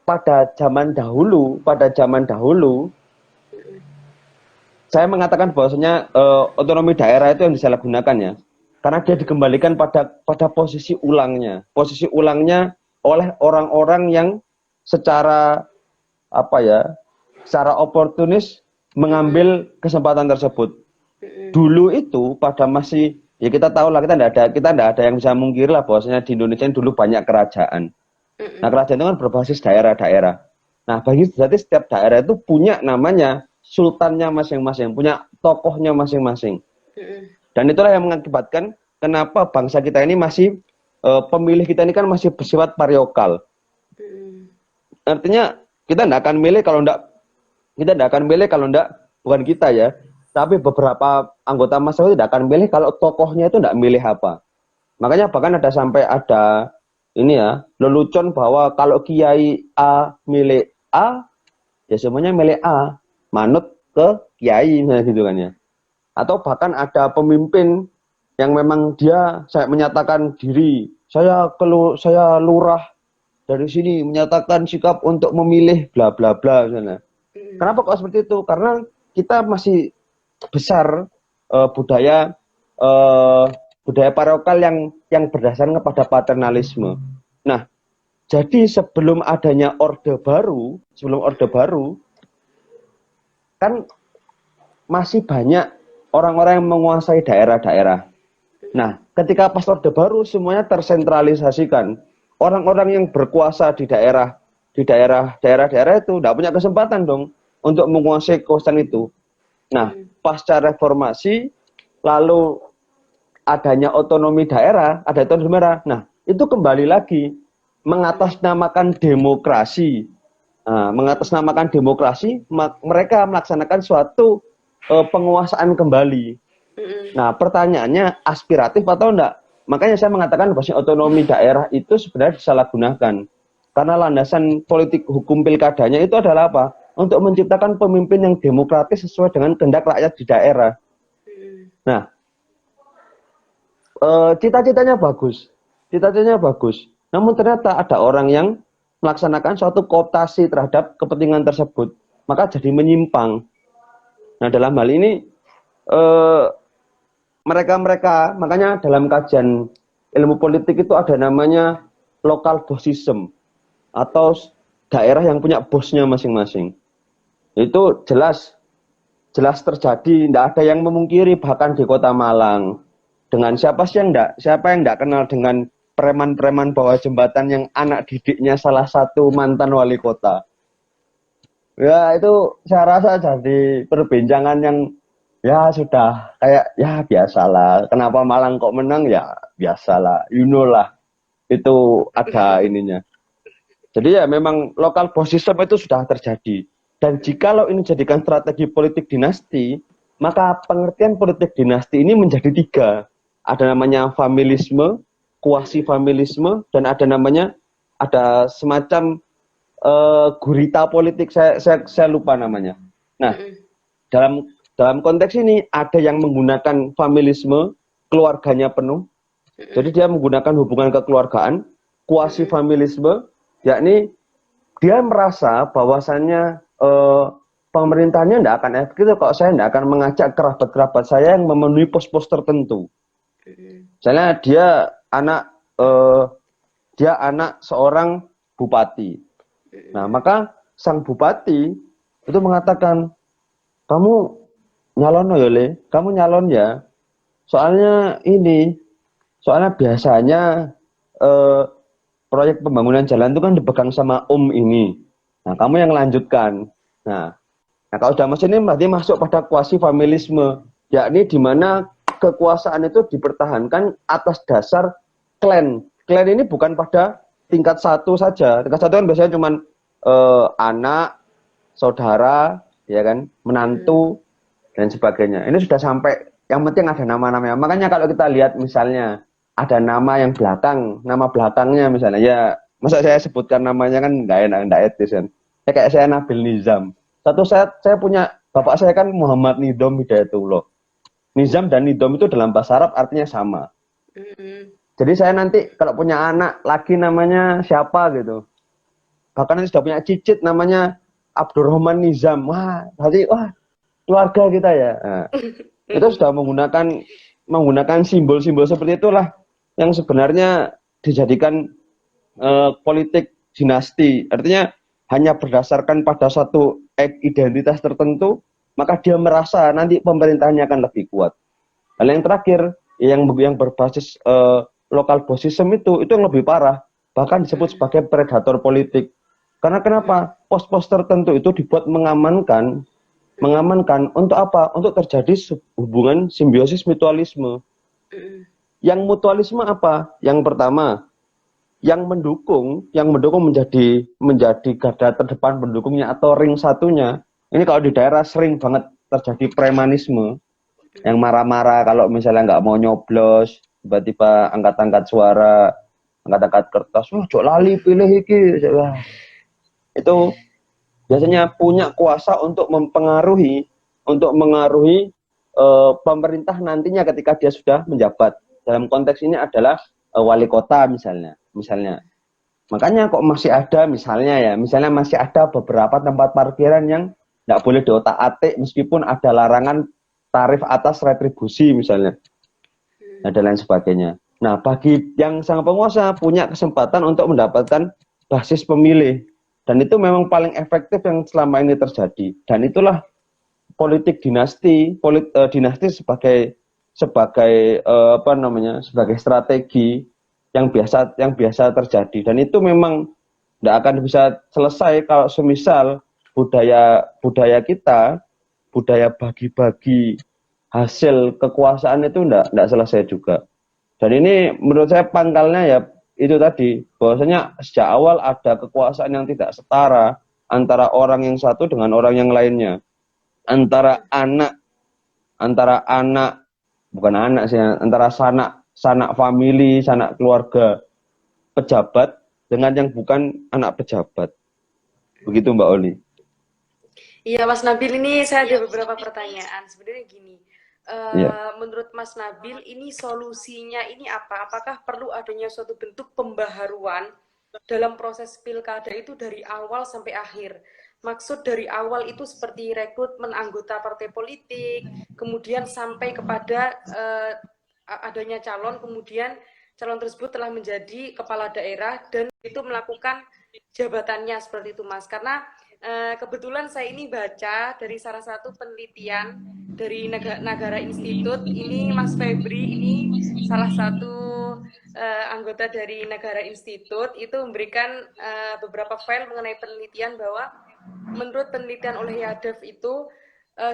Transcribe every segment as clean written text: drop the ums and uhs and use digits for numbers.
pada zaman dahulu, saya mengatakan bahwasanya otonomi daerah itu yang disalahgunakan ya, karena dia dikembalikan pada posisi ulangnya oleh orang-orang yang secara apa ya, secara oportunis mengambil kesempatan tersebut. Dulu itu pada masih ya kita tahu lah, kita tidak ada yang bisa mungkir lah bahwasanya di Indonesia ini dulu banyak kerajaan. Nah, kerajaan itu kan berbasis daerah-daerah. Nah, berarti setiap daerah itu punya namanya sultannya masing-masing, punya tokohnya masing-masing. Dan itulah yang mengakibatkan kenapa bangsa kita ini masih pemilih kita ini kan masih bersifat patriarkal. Artinya kita tidak akan milih kalau tidak bukan kita ya, tapi beberapa anggota masyarakat tidak akan milih kalau tokohnya itu tidak milih apa. Makanya bahkan ada ini ya, lelucon bahwa kalau Kiai A milih A, ya semuanya milih A, manut ke Kiai misalnya gitu kan ya. Atau bahkan ada pemimpin yang memang saya menyatakan diri, saya lurah dari sini menyatakan sikap untuk memilih bla bla bla misalnya. Kenapa kok seperti itu? Karena kita masih besar budaya patriarkal yang berdasarkan kepada paternalisme. Nah, jadi sebelum orde baru kan masih banyak orang-orang yang menguasai daerah-daerah. Nah, ketika pas orde baru semuanya tersentralisasikan. Orang-orang yang berkuasa di daerah-daerah itu tidak punya kesempatan dong untuk menguasai kekuasaan itu. Nah, pasca reformasi lalu adanya otonomi daerah, ada otonomi daerah. Nah, itu kembali lagi mengatasnamakan demokrasi. Nah, mereka melaksanakan suatu penguasaan kembali. Nah, pertanyaannya aspiratif atau enggak? Makanya saya mengatakan bahwa otonomi daerah itu sebenarnya disalahgunakan. Karena landasan politik hukum pilkadanya itu adalah apa? Untuk menciptakan pemimpin yang demokratis sesuai dengan kehendak rakyat di daerah. Nah, cita-citanya bagus. Namun ternyata ada orang yang melaksanakan suatu kooptasi terhadap kepentingan tersebut. Maka jadi menyimpang. Nah, dalam hal ini mereka makanya dalam kajian ilmu politik itu ada namanya local bossism atau daerah yang punya bosnya masing-masing. Itu jelas terjadi, tidak ada yang memungkiri. Bahkan di Kota Malang, dengan siapa yang tidak kenal dengan preman-preman bawah jembatan yang anak didiknya salah satu mantan wali kota. Ya, itu saya rasa jadi perbincangan yang ya sudah kayak ya biasalah. Kenapa Malang kok menang ya biasalah. Lah. Itu ada ininya. Jadi ya memang lokal bossism itu sudah terjadi. Dan jikalau ini dijadikan strategi politik dinasti, maka pengertian politik dinasti ini menjadi 3. Ada namanya familisme, kuasi familisme, dan ada semacam gurita politik, saya lupa namanya. Nah, dalam konteks ini ada yang menggunakan familisme, keluarganya penuh. Jadi dia menggunakan hubungan kekeluargaan, kuasi familisme, yakni dia merasa bahwasannya pemerintahnya tidak akan efektif kalau saya tidak akan mengajak kerabat-kerabat saya yang memenuhi pos-pos tertentu. Misalnya dia anak seorang bupati. Nah, maka sang bupati itu mengatakan, kamu nyalon ya, kamu nyalon ya. Soalnya biasanya proyek pembangunan jalan itu kan dipegang sama ini. Nah, kamu yang lanjutkan. Nah kalau sudah masuk ini berarti masuk pada kuasi familisme, yakni di mana kekuasaan itu dipertahankan atas dasar klan. Klan ini bukan pada tingkat 1 saja. Tingkat 1 kan biasanya cuma anak, saudara, ya kan, menantu dan sebagainya. Ini sudah sampai yang penting ada nama-namanya. Makanya kalau kita lihat misalnya ada nama yang nama belakangnya misalnya, ya masa saya sebutkan namanya kan nggak etis kan. Ya kayak saya Nabil Nizam. Saya punya, bapak saya kan Muhammad Nidom Hidayatullah. Nizam dan Nidom itu dalam bahasa Arab artinya sama. Jadi saya nanti kalau punya anak lagi namanya siapa gitu, bahkan yang sudah punya cicit namanya Abdurrahman Nizam. Wah, berarti wah keluarga kita ya. Nah, itu sudah menggunakan simbol-simbol seperti itulah yang sebenarnya dijadikan politik dinasti. Artinya hanya berdasarkan pada satu identitas tertentu, maka dia merasa nanti pemerintahannya akan lebih kuat. Hal yang terakhir, yang berbasis lokal bosism itu yang lebih parah, bahkan disebut sebagai predator politik. Karena kenapa? Pos-pos tertentu itu dibuat mengamankan untuk apa? Untuk terjadi hubungan simbiosis mutualisme. Yang mutualisme apa? Yang pertama, yang mendukung menjadi garda terdepan pendukungnya atau ring satunya. Ini kalau di daerah sering banget terjadi premanisme, yang marah-marah kalau misalnya nggak mau nyoblos, tiba-tiba angkat-angkat suara, angkat-angkat kertas, wah jok lali pilih iki. Wah, itu biasanya punya kuasa untuk mengaruhi pemerintah nantinya ketika dia sudah menjabat. Dalam konteks ini adalah wali kota misalnya. Makanya kok masih ada misalnya masih ada beberapa tempat parkiran yang nggak boleh diotak-atik meskipun ada larangan tarif atas retribusi misalnya, dan lain sebagainya. Nah, bagi yang sang penguasa punya kesempatan untuk mendapatkan basis pemilih, dan itu memang paling efektif yang selama ini terjadi. Dan itulah politik dinasti, dinasti sebagai strategi yang biasa terjadi. Dan itu memang tidak akan bisa selesai kalau semisal budaya kita, budaya bagi-bagi hasil kekuasaan itu tidak selesai juga. Dan ini menurut saya pangkalnya ya itu tadi, bahwasanya sejak awal ada kekuasaan yang tidak setara antara orang yang satu dengan orang yang lainnya, antara sanak famili, sanak keluarga pejabat dengan yang bukan anak pejabat. Begitu Mbak Oli. Iya Mas Nabil, ini saya ada beberapa pertanyaan. Sebenarnya gini, menurut Mas Nabil ini solusinya ini apa? Apakah perlu adanya suatu bentuk pembaharuan dalam proses pilkada itu dari awal sampai akhir? Maksud dari awal itu seperti rekrutmen anggota partai politik, kemudian sampai kepada adanya calon, kemudian calon tersebut telah menjadi kepala daerah dan itu melakukan jabatannya seperti itu Mas. Karena kebetulan saya ini baca dari salah satu penelitian dari Nagara Institute, ini Mas Febri ini salah satu anggota dari Nagara Institute itu memberikan beberapa file mengenai penelitian bahwa menurut penelitian oleh Yadaf itu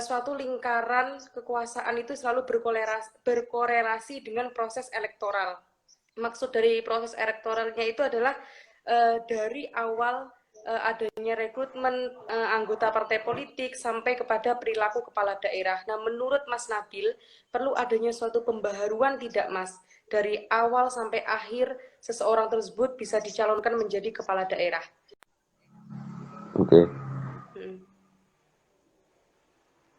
suatu lingkaran kekuasaan itu selalu berkorelasi dengan proses elektoral. Maksud dari proses elektoralnya itu adalah dari awal adanya rekrutmen anggota partai politik sampai kepada perilaku kepala daerah. Nah, menurut Mas Nabil, perlu adanya suatu pembaharuan tidak Mas? Dari awal sampai akhir seseorang tersebut bisa dicalonkan menjadi kepala daerah. Oke.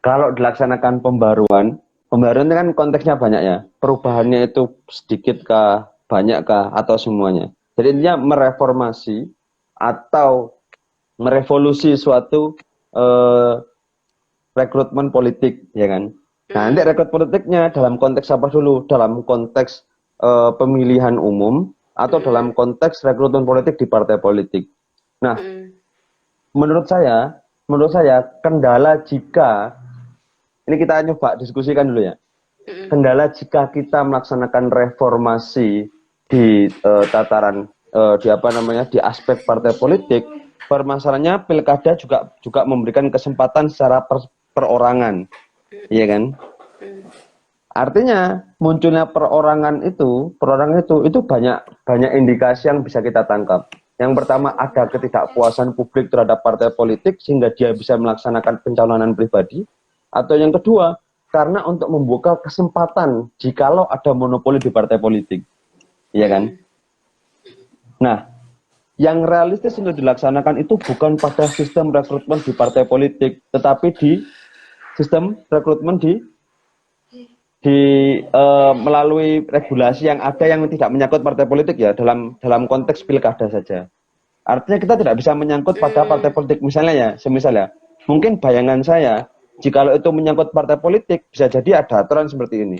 Kalau dilaksanakan pembaruan itu kan konteksnya banyak ya. Perubahannya itu sedikit kah, banyak kah, atau semuanya. Jadi intinya mereformasi atau merevolusi suatu rekrutmen politik, ya kan? Nah, nanti rekrut politiknya dalam konteks apa dulu? Dalam konteks pemilihan umum atau dalam konteks rekrutmen politik di partai politik. Nah, menurut saya kendala jika ini kita nyoba diskusikan dulu ya. Kendala jika kita melaksanakan reformasi di tataran di aspek partai politik, permasalahannya pilkada juga memberikan kesempatan secara perorangan, iya kan? Artinya munculnya perorangan itu banyak indikasi yang bisa kita tangkap. Yang pertama, ada ketidakpuasan publik terhadap partai politik sehingga dia bisa melaksanakan pencalonan pribadi. Atau yang kedua, karena untuk membuka kesempatan jikalau ada monopoli di partai politik, iya kan? Nah, yang realistis untuk dilaksanakan itu bukan pada sistem rekrutmen di partai politik, tetapi di sistem rekrutmen melalui regulasi yang ada yang tidak menyangkut partai politik ya, dalam konteks pilkada saja. Artinya kita tidak bisa menyangkut pada partai politik. Misalnya ya, semisal ya, mungkin bayangan saya, jikalau itu menyangkut partai politik, bisa jadi ada aturan seperti ini.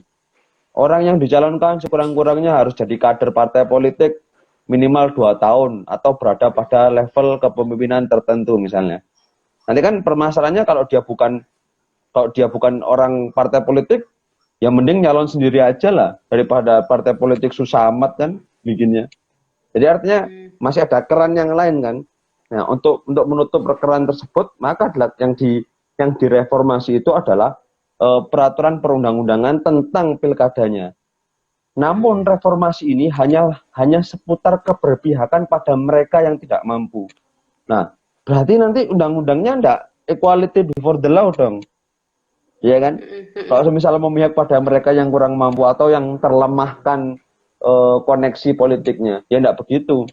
Orang yang dicalonkan sekurang-kurangnya harus jadi kader partai politik minimal 2 tahun atau berada pada level kepemimpinan tertentu misalnya. Nanti kan permasalahannya kalau dia bukan orang partai politik, ya mending nyalon sendiri aja lah daripada partai politik susah amat kan bikinnya. Jadi artinya masih ada keran yang lain kan. Nah, untuk menutup keran tersebut, maka yang direformasi itu adalah peraturan perundang-undangan tentang pilkadanya. Namun reformasi ini hanya seputar keberpihakan pada mereka yang tidak mampu. Nah, berarti nanti undang-undangnya enggak equality before the law dong. Iya kan? Kalau misalnya memihak pada mereka yang kurang mampu atau yang terlemahkan koneksi politiknya, ya enggak begitu.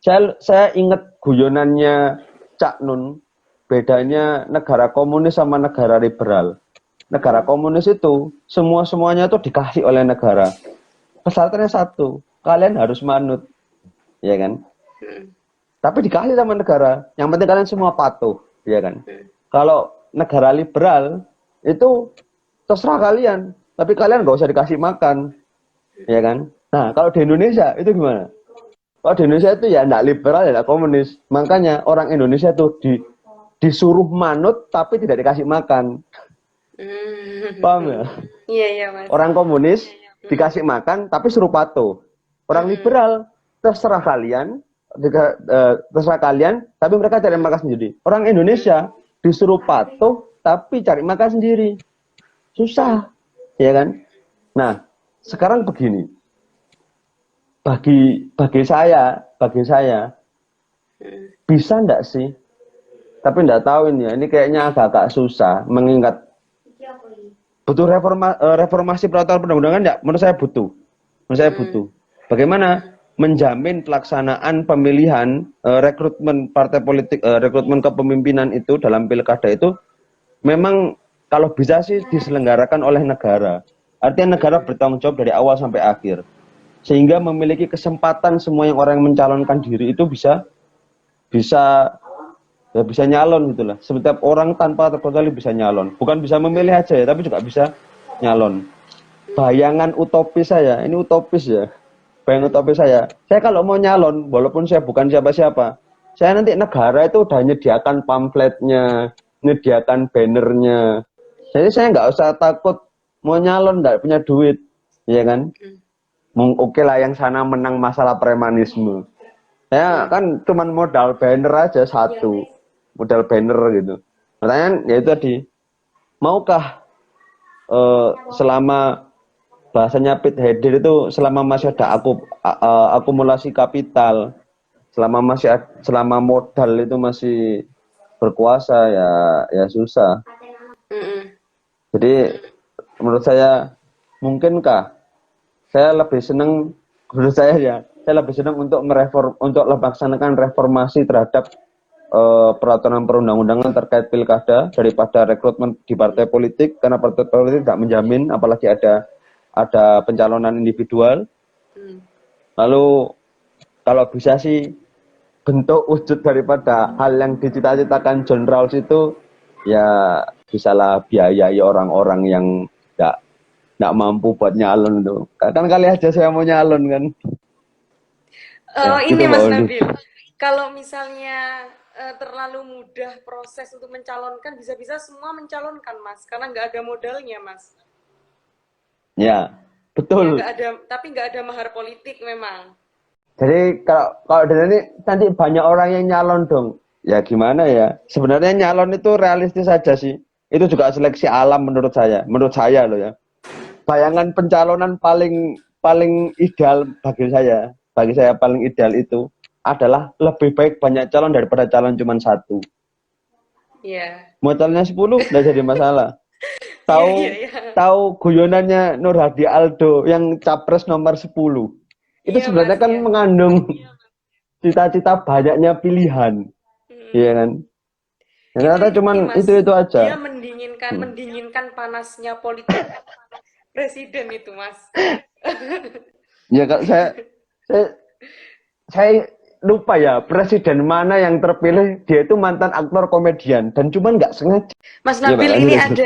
Saya ingat guyonannya Cak Nun, bedanya negara komunis sama negara liberal. Negara komunis itu semuanya itu dikasih oleh negara. Persyaratnya satu, kalian harus manut, ya kan? Tapi dikasih sama negara, yang penting kalian semua patuh, ya kan? Kalau negara liberal itu terserah kalian, tapi kalian nggak usah dikasih makan, ya kan? Nah, kalau di Indonesia itu gimana? Kalau di Indonesia itu ya enggak liberal, ya enggak komunis. Makanya orang Indonesia tuh disuruh manut tapi tidak dikasih makan. Paham ya? Iya, Mas. Orang komunis dikasih makan tapi suruh patuh. Orang liberal terserah kalian, tapi mereka cari makan sendiri. Orang Indonesia disuruh patuh tapi cari makan sendiri. Susah, ya kan? Nah, sekarang begini. Bagi saya bisa enggak sih? Tapi enggak tahu ini ya. Ini kayaknya agak susah mengingat butuh reformasi peraturan perundang-undangan enggak? Menurut saya butuh. Bagaimana menjamin pelaksanaan pemilihan rekrutmen partai politik, rekrutmen kepemimpinan itu dalam pilkada itu memang kalau bisa sih diselenggarakan oleh negara. Artinya negara bertanggung jawab dari awal sampai akhir. Sehingga memiliki kesempatan semua orang yang mencalonkan diri itu bisa nyalon gitulah. Setiap orang tanpa terkecuali bisa nyalon. Bukan bisa memilih aja ya, tapi juga bisa nyalon. Bayangan utopis saya, ini utopis ya. Bayangan utopis saya kalau mau nyalon, walaupun saya bukan siapa-siapa, saya nanti negara itu udah nyediakan pamfletnya, nyediakan bannernya. Jadi saya nggak usah takut mau nyalon nggak punya duit, ya kan? Oke lah yang sana menang masalah premanisme. Saya kan cuman modal banner aja satu. Modal banner gitu. Pertanyaan ya itu tadi. Maukah selama bahasanya Pete Hedir itu selama masih ada akumulasi kapital, selama modal itu masih berkuasa ya susah. Jadi menurut saya mungkinkah saya lebih senang untuk melaksanakan reformasi terhadap peraturan perundang-undangan terkait pilkada daripada rekrutmen di partai politik, karena partai politik tidak menjamin, apalagi ada pencalonan individual. Lalu kalau bisa sih bentuk wujud daripada hal yang dicita-citakan John Rawls itu ya bisalah biayai orang-orang yang nggak mampu buat nyalon tuh. Kan kali aja saya mau nyalon kan. Ini Mas Nabil, kalau misalnya terlalu mudah proses untuk mencalonkan, bisa-bisa semua mencalonkan Mas, karena nggak ada modalnya Mas. Ya, betul. Ya, tapi nggak ada mahar politik memang. Jadi kalau dari ini nanti banyak orang yang nyalon dong. Ya gimana ya? Sebenarnya nyalon itu realistis saja sih. Itu juga seleksi alam menurut saya loh ya. Bayangan pencalonan paling ideal bagi saya paling ideal itu adalah lebih baik banyak calon daripada calon cuma satu. Iya. Mau calonnya 10 nggak jadi masalah. Tahu guyonannya Nur Hadi Aldo yang capres nomor 10. Itu sebenarnya kan mengandung cita-cita banyaknya pilihan. Iya kan? Ternyata cuman itu aja. Dia mendinginkan panasnya politik presiden itu, Mas. Ya Kak, saya lupa ya presiden mana yang terpilih dia itu mantan aktor komedian dan cuman nggak sengaja. Mas Ya, Pak, Nabil, lanjut, ini lanjut.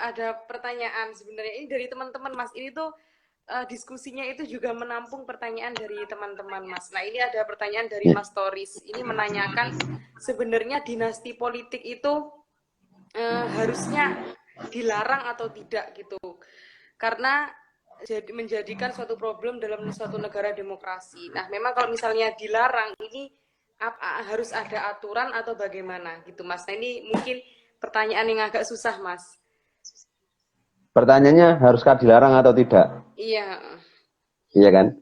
ada pertanyaan sebenarnya ini dari teman-teman Mas. Ini tuh diskusinya itu juga menampung pertanyaan dari teman-teman Mas. Nah, ini ada pertanyaan dari Ya. Mas Toris. Ini menanyakan sebenarnya dinasti politik itu harusnya dilarang atau tidak gitu. Karena menjadikan suatu problem dalam suatu negara demokrasi. Nah, memang kalau misalnya dilarang ini harus ada aturan atau bagaimana gitu, Mas. Nah, ini mungkin pertanyaan yang agak susah, Mas. Pertanyaannya haruskah dilarang atau tidak? Iya. Iya kan?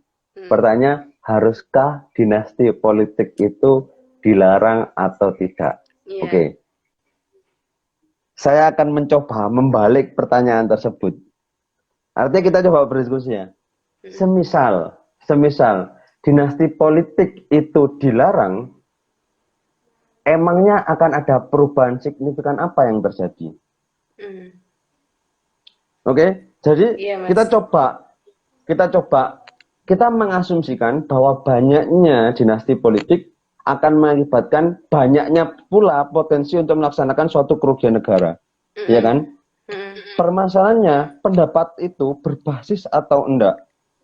Pertanyaan haruskah dinasti politik itu dilarang atau tidak? Iya. Oke. Saya akan mencoba membalik pertanyaan tersebut. Artinya kita coba berdiskusi ya. Semisal dinasti politik itu dilarang, emangnya akan ada perubahan signifikan apa yang terjadi? Oke, jadi Iya, Mas. kita mengasumsikan bahwa banyaknya dinasti politik akan mengakibatkan banyaknya pula potensi untuk melaksanakan suatu kerugian negara. Ya kan? Permasalahannya, pendapat itu berbasis atau enggak?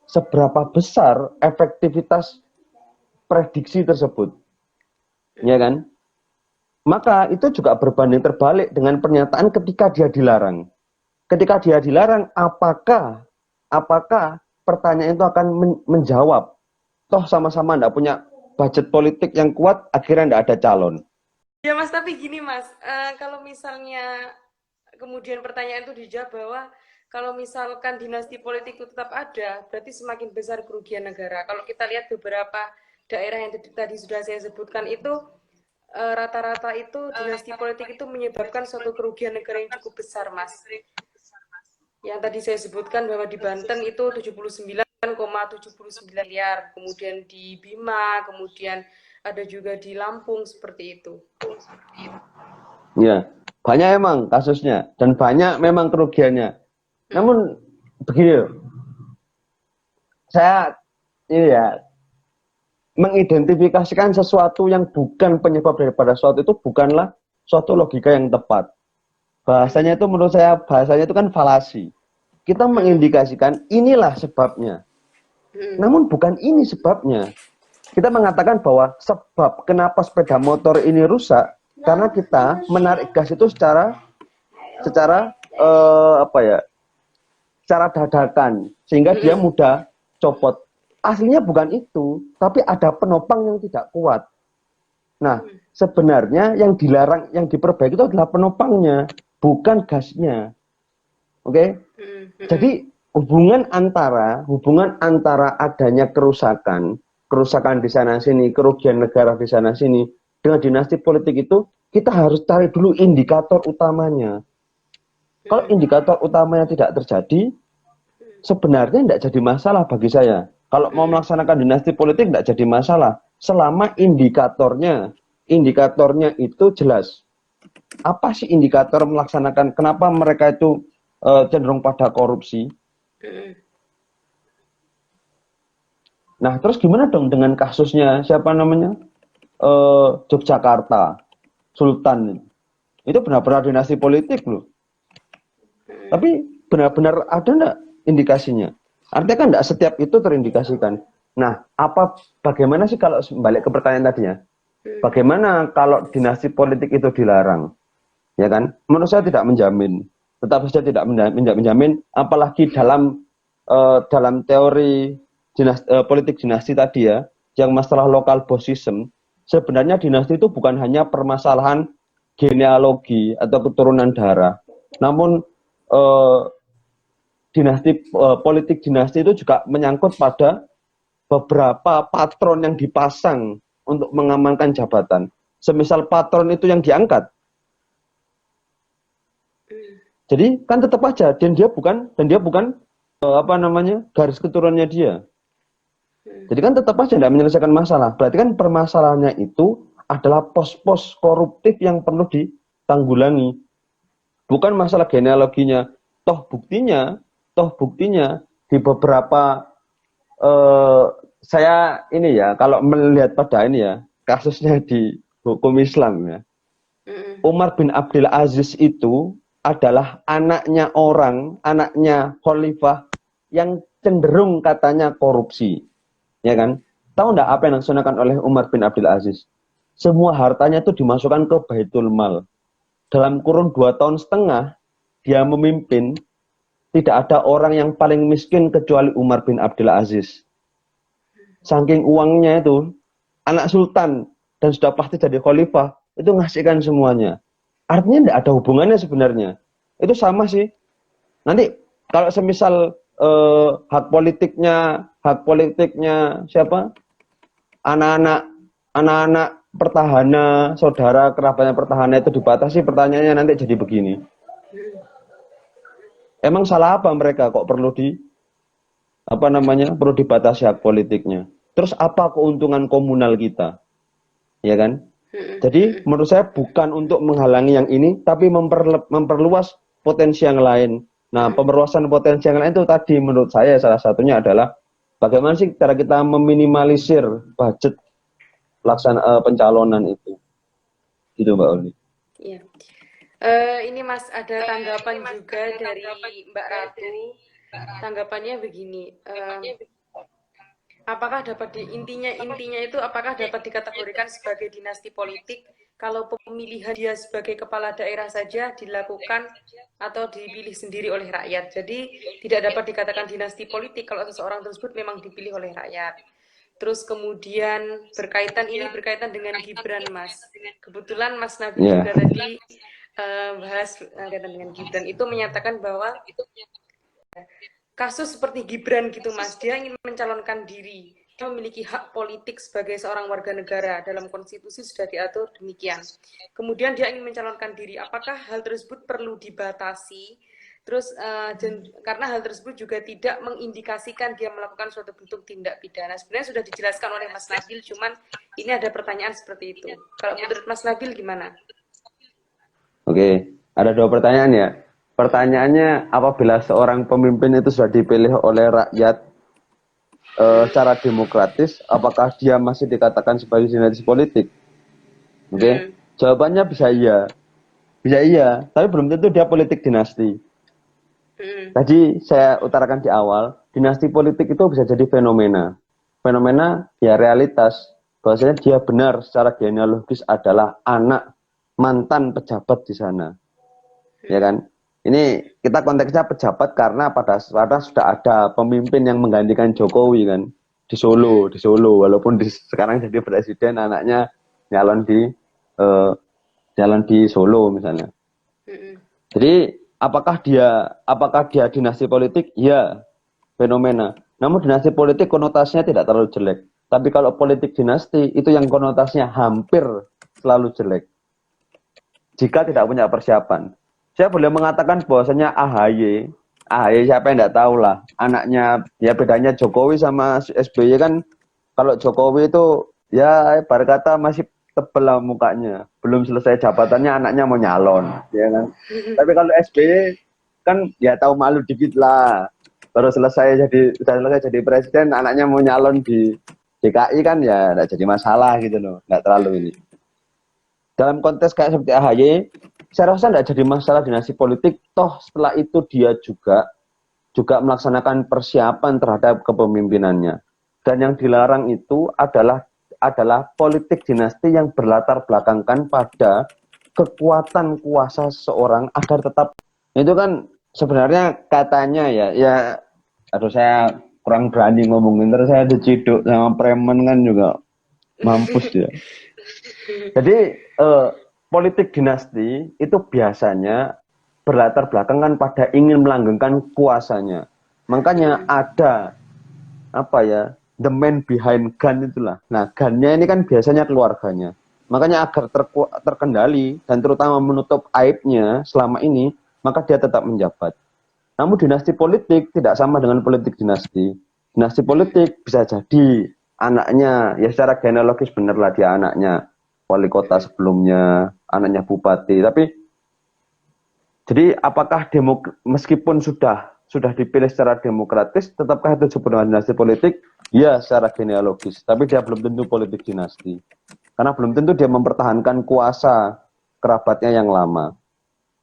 Seberapa besar efektivitas prediksi tersebut? Ya kan? Maka itu juga berbanding terbalik dengan pernyataan ketika dia dilarang. Ketika dia dilarang, apakah pertanyaan itu akan menjawab? Toh sama-sama enggak punya budget politik yang kuat, akhirnya enggak ada calon. Ya, Mas, tapi gini, Mas. Kalau misalnya kemudian pertanyaan itu dijawab bahwa kalau misalkan dinasti politik itu tetap ada, berarti semakin besar kerugian negara. Kalau kita lihat beberapa daerah yang tadi sudah saya sebutkan itu, rata-rata itu dinasti politik itu menyebabkan suatu kerugian negara yang cukup besar, Mas. Yang tadi saya sebutkan bahwa di Banten itu 79,79 miliar, kemudian di Bima, kemudian ada juga di Lampung seperti itu. Ya, banyak emang kasusnya dan banyak memang kerugiannya. Namun begini, saya ini ya mengidentifikasikan sesuatu yang bukan penyebab daripada suatu itu bukanlah suatu logika yang tepat. Bahasanya itu menurut saya bahasanya itu kan falasi. Kita mengindikasikan inilah sebabnya. Namun bukan ini sebabnya. Kita mengatakan bahwa sebab kenapa sepeda motor ini rusak karena kita menarik gas itu secara dadakan sehingga dia mudah copot. Aslinya bukan itu, tapi ada penopang yang tidak kuat. Nah, sebenarnya yang dilarang, yang diperbaiki itu adalah penopangnya, bukan gasnya. Oke? Jadi hubungan antara adanya kerusakan di sana sini, kerugian negara di sana sini dengan dinasti politik itu kita harus cari dulu indikator utamanya. Kalau indikator utamanya tidak terjadi, sebenarnya tidak jadi masalah bagi saya. Kalau mau melaksanakan dinasti politik tidak jadi masalah selama indikatornya itu jelas. Apa sih indikator melaksanakan? Kenapa mereka itu cenderung pada korupsi? Nah, terus gimana dong dengan kasusnya siapa namanya Yogyakarta, Sultan? Itu benar-benar dinasti politik loh. Tapi benar-benar ada enggak indikasinya? Artinya kan enggak setiap itu terindikasikan. Nah, bagaimana sih kalau balik ke pertanyaan tadinya? Bagaimana kalau dinasti politik itu dilarang? Ya kan? Menurut saya tidak menjamin. Tetap saja tidak menjamin, apalagi dalam teori politik dinasti tadi ya, yang masalah lokal bosism, sebenarnya dinasti itu bukan hanya permasalahan genealogi atau keturunan darah, namun politik dinasti itu juga menyangkut pada beberapa patron yang dipasang untuk mengamankan jabatan. Semisal patron itu yang diangkat, jadi kan tetap aja dan dia bukan garis keturunannya dia. Jadi kan tetap aja tidak menyelesaikan masalah. Berarti kan permasalahannya itu adalah pos-pos koruptif yang perlu ditanggulangi. Bukan masalah genealoginya. Toh buktinya di beberapa saya ini ya, kalau melihat pada ini ya, kasusnya di hukum Islam ya, Umar bin Abdul Aziz itu adalah anaknya anaknya khalifah yang cenderung katanya korupsi, ya kan? Tahu nggak apa yang dilaksanakan oleh Umar bin Abdul Aziz? Semua hartanya itu dimasukkan ke Baitul Mal. Dalam kurun 2 tahun setengah, dia memimpin, tidak ada orang yang paling miskin kecuali Umar bin Abdul Aziz. Saking uangnya itu, anak sultan dan sudah pasti jadi khalifah, itu ngasihkan semuanya. Artinya tidak ada hubungannya sebenarnya. Itu sama sih. Nanti kalau semisal hak politiknya siapa? Anak-anak pertahanan, saudara kerabatnya pertahanan itu dibatasi, pertanyaannya nanti jadi begini. Emang salah apa mereka kok perlu perlu dibatasi hak politiknya? Terus apa keuntungan komunal kita? Ya kan? Jadi menurut saya bukan untuk menghalangi yang ini, tapi memperluas potensi yang lain. Nah, pemperluasan potensi yang lain itu tadi menurut saya salah satunya adalah bagaimana sih cara kita meminimalisir budget pencalonan itu. Gitu Mbak Oli. Iya. Ini Mas ada tanggapan juga dari Mbak Ratu. Tanggapannya begini. Apakah intinya itu apakah dapat dikategorikan sebagai dinasti politik kalau pemilihan dia sebagai kepala daerah saja dilakukan atau dipilih sendiri oleh rakyat. Jadi tidak dapat dikatakan dinasti politik kalau seseorang tersebut memang dipilih oleh rakyat. Terus kemudian berkaitan dengan Gibran, Mas. Kebetulan Mas Nabil juga tadi bahas berkaitan dengan Gibran itu menyatakan bahwa kasus seperti Gibran gitu Mas, dia ingin mencalonkan diri, dia memiliki hak politik sebagai seorang warga negara, dalam konstitusi sudah diatur demikian. Kemudian dia ingin mencalonkan diri, apakah hal tersebut perlu dibatasi? Terus karena hal tersebut juga tidak mengindikasikan dia melakukan suatu bentuk tindak pidana. Sebenarnya sudah dijelaskan oleh Mas Nabil, cuman ini ada pertanyaan seperti itu. Kalau menurut Mas Nabil gimana? Oke, ada 2 pertanyaan ya. Pertanyaannya, apabila seorang pemimpin itu sudah dipilih oleh rakyat secara demokratis, apakah dia masih dikatakan sebagai dinasti politik? Oke, jawabannya bisa iya. Bisa iya, tapi belum tentu dia politik dinasti. Tadi saya utarakan di awal, dinasti politik itu bisa jadi fenomena. Fenomena ya realitas, bahwasanya dia benar secara genealogis adalah anak mantan pejabat di sana. Ya kan? Ini kita konteksnya pejabat karena pada saat sudah ada pemimpin yang menggantikan Jokowi kan di Solo, walaupun sekarang jadi presiden, anaknya nyalon di Solo misalnya. Jadi apakah dia dinasti politik? Ya, fenomena. Namun dinasti politik konotasinya tidak terlalu jelek. Tapi kalau politik dinasti itu yang konotasinya hampir selalu jelek. Jika tidak punya persiapan. Saya boleh mengatakan bahwasanya AHY siapa yang tidak tahu lah, anaknya ya bedanya Jokowi sama SBY kan, kalau Jokowi itu ya berkata masih tebel lah mukanya, belum selesai jabatannya anaknya mau nyalon, ya kan. Tapi kalau SBY kan ya tahu malu dikit lah, baru selesai jadi presiden, anaknya mau nyalon di DKI kan ya tidak jadi masalah gitu loh, nggak terlalu ini. Dalam konteks kayak seperti AHY, saya rasa tidak jadi masalah dinasti politik, toh setelah itu dia juga melaksanakan persiapan terhadap kepemimpinannya. Dan yang dilarang itu adalah politik dinasti yang berlatar belakangkan pada kekuatan kuasa seseorang agar tetap, itu kan sebenarnya katanya ya aduh saya kurang berani ngomongin, terus saya diciduk sama preman kan juga mampus ya. Jadi politik dinasti itu biasanya berlatar belakangan pada ingin melanggengkan kuasanya. Makanya ada the man behind gun itulah. Nah, gunnya ini kan biasanya keluarganya. Makanya agar terkendali dan terutama menutup aibnya selama ini, maka dia tetap menjabat. Namun dinasti politik tidak sama dengan politik dinasti. Dinasti politik bisa jadi anaknya, ya secara genealogis benerlah dia anaknya wali kota sebelumnya, anaknya bupati. Tapi jadi apakah meskipun sudah sudah dipilih secara demokratis, tetapkah itu disebut dengan dinasti politik? Ya, secara genealogis. Tapi dia belum tentu politik dinasti. Karena belum tentu dia mempertahankan kuasa kerabatnya yang lama.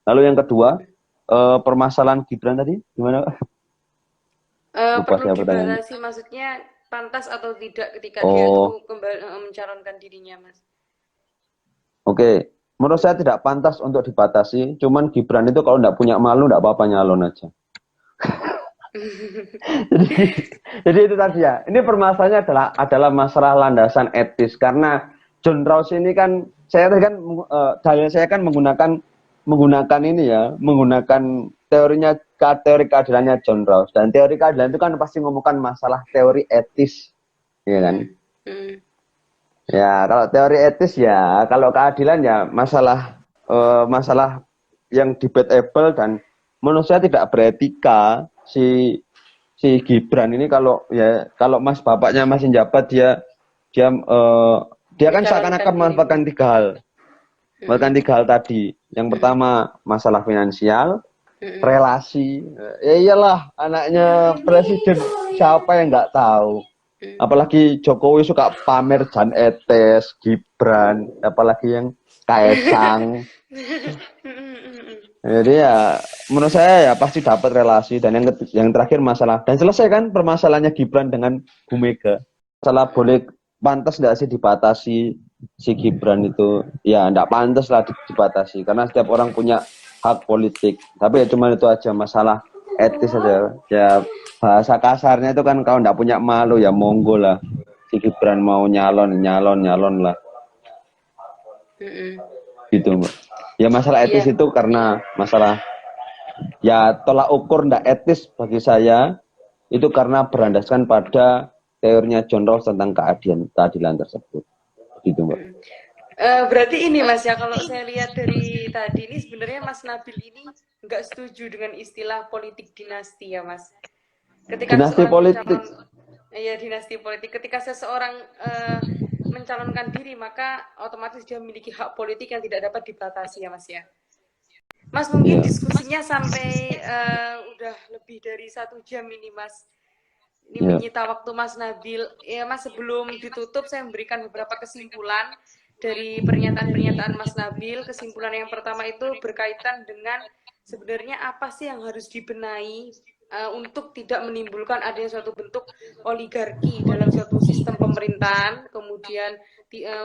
Lalu yang kedua, permasalahan Gibran tadi, gimana? Lupa Perlu saya pertanyaannya. dibatasi, maksudnya pantas atau tidak ketika dia Oh, itu kembali mencalonkan dirinya, Mas. oke. Menurut saya tidak pantas untuk dibatasi. Cuman Gibran itu kalau tidak punya malu, tidak apa-apa nyalon aja. jadi, jadi itu tadi ya. Ini permasalahannya adalah masalah landasan etis. Karena John Rawls ini kan, saya tadi kan dalil saya kan menggunakan ini ya, menggunakan teori keadilannya John Rawls. Dan teori keadilan itu kan pasti ngomongkan masalah teori etis, ya kan? Hmm. Ya, kalau teori etis ya, kalau keadilan ya masalah yang debatable dan menurut saya tidak beretika si Gibran ini kalau Mas bapaknya masih jabat dia dia kan Mencalonkan seakan-akan diri. memanfaatkan tiga hal tadi. Yang pertama masalah finansial, relasi. Ya iyalah anaknya presiden siapa yang nggak tahu. Apalagi Jokowi suka pamer Jan Etes, Gibran, apalagi yang Kaesang. Jadi ya menurut saya ya pasti dapat relasi dan yang terakhir masalah dan selesai kan permasalahannya Gibran dengan Bu Mega. Masalah boleh pantas nggak sih dibatasi si Gibran itu ya nggak pantas lah dibatasi karena setiap orang punya hak politik. Tapi ya cuma itu aja masalah etis aja. Ya bahasa kasarnya itu kan kalau nggak punya malu ya monggo lah. Si Gibran mau nyalon lah gitu Mbak. Ya masalah etis Iya. itu karena masalah ya tolak ukur ndak etis bagi saya itu karena berlandaskan pada teorinya John Rawls tentang keadilan tersebut gitu Mbak. Berarti ini Mas ya, kalau saya lihat dari tadi ini sebenarnya Mas Nabil ini nggak setuju dengan istilah politik dinasti ya Mas. Ketika Dinasti seseorang politik ya dinasti politik, ketika seseorang mencalonkan diri maka otomatis dia memiliki hak politik yang tidak dapat dibatasi ya Mas ya. Mas mungkin ya diskusinya sampai udah lebih dari 1 jam ini Mas. Ini ya menyita waktu Mas Nabil. Ya Mas, sebelum ditutup saya memberikan beberapa kesimpulan dari pernyataan-pernyataan Mas Nabil. Kesimpulan yang pertama itu berkaitan dengan sebenarnya apa sih yang harus dibenahi untuk tidak menimbulkan adanya suatu bentuk oligarki dalam suatu sistem pemerintahan. Kemudian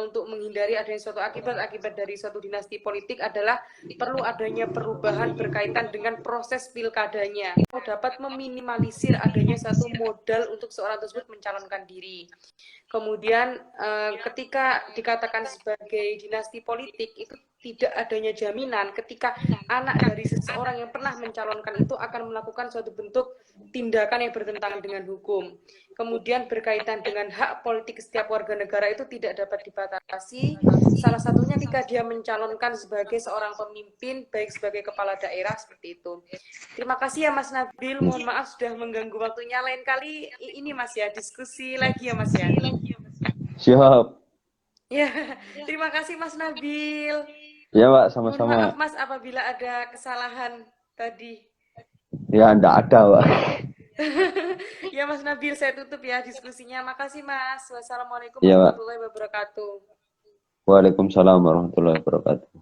untuk menghindari adanya suatu akibat dari suatu dinasti politik adalah perlu adanya perubahan berkaitan dengan proses pilkadanya. Dapat meminimalisir adanya satu modal untuk seorang tersebut mencalonkan diri. Kemudian ketika dikatakan sebagai dinasti politik itu tidak adanya jaminan ketika anak dari seseorang yang pernah mencalonkan itu akan melakukan suatu bentuk tindakan yang bertentangan dengan hukum. Kemudian berkaitan dengan hak politik setiap warga negara itu tidak dapat dibatasi. Salah satunya ketika dia mencalonkan sebagai seorang pemimpin, baik sebagai kepala daerah seperti itu. Terima kasih ya Mas Nabil. Mohon maaf sudah mengganggu waktunya. Lain kali ini Mas ya, diskusi lagi ya Mas ya. siap Ya, terima kasih Mas Nabil. ya Mbak Mohon maaf sama-sama Mas apabila ada kesalahan tadi. ya ndak ada Mbak. Ya Mas Nabil, saya tutup ya diskusinya. Makasih Mas. Wassalamualaikum Ya Mbak. warahmatullahi wabarakatuh. Waalaikumsalam warahmatullahi wabarakatuh.